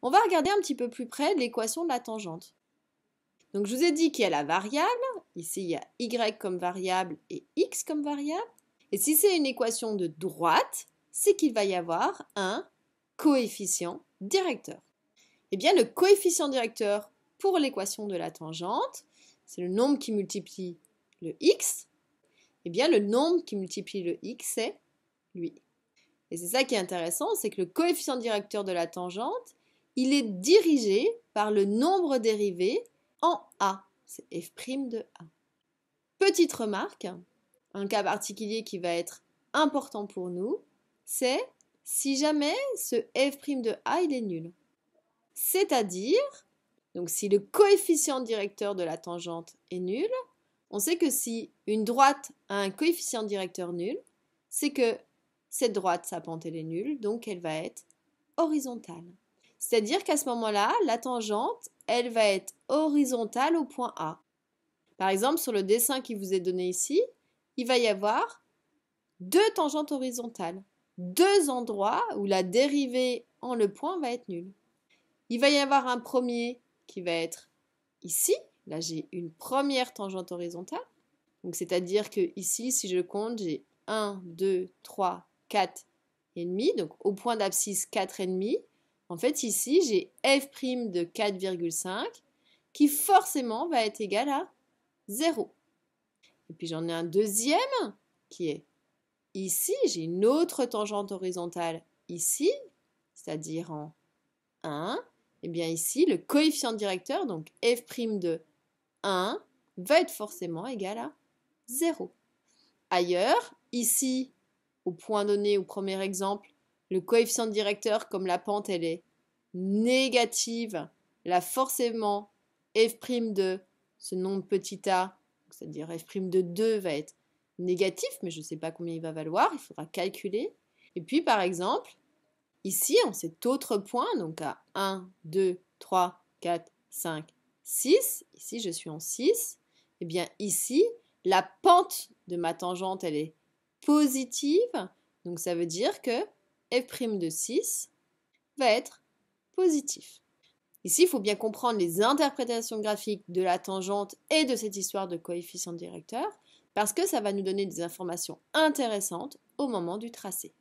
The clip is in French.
On va regarder un petit peu plus près l'équation de la tangente. Donc je vous ai dit qu'il y a la variable, ici il y a y comme variable et x comme variable. Et si c'est une équation de droite, c'est qu'il va y avoir un coefficient directeur. Eh bien le coefficient directeur pour l'équation de la tangente, c'est le nombre qui multiplie le x. Eh bien le nombre qui multiplie le x, c'est lui. Et c'est ça qui est intéressant, c'est que le coefficient directeur de la tangente, il est dirigé par le nombre dérivé en a, c'est f' de a. Petite remarque, un cas particulier qui va être important pour nous, c'est si jamais ce f' de a il est nul. C'est-à-dire, donc si le coefficient directeur de la tangente est nul, on sait que si une droite a un coefficient directeur nul, c'est que cette droite, sa pente, elle est nulle, donc elle va être horizontale. C'est-à-dire qu'à ce moment-là, la tangente, elle va être horizontale au point A. Par exemple, sur le dessin qui vous est donné ici, il va y avoir deux tangentes horizontales, deux endroits où la dérivée en le point va être nulle. Il va y avoir un premier qui va être ici. Là, j'ai une première tangente horizontale. Donc, c'est-à-dire que ici, si je compte, j'ai 1, 2, 3, 4 et demi. Donc, au point d'abscisse 4 et demi. En fait, ici, j'ai f' de 4,5 qui forcément va être égal à 0. Et puis, j'en ai un deuxième qui est ici. J'ai une autre tangente horizontale ici, c'est-à-dire en 1. Et bien ici, le coefficient directeur, donc f' de 1, va être forcément égal à 0. Ailleurs, ici, au point donné, au premier exemple, le coefficient directeur, comme la pente, elle est négative, là, forcément, f' de ce nombre petit a, c'est-à-dire f' de 2, va être négatif, mais je ne sais pas combien il va valoir, il faudra calculer. Et puis, par exemple, ici, en cet autre point, donc à 1, 2, 3, 4, 5, 6, ici je suis en 6, et bien ici, la pente de ma tangente, elle est positive, donc ça veut dire que f' de 6 va être positif. Ici, il faut bien comprendre les interprétations graphiques de la tangente et de cette histoire de coefficient directeur, parce que ça va nous donner des informations intéressantes au moment du tracé.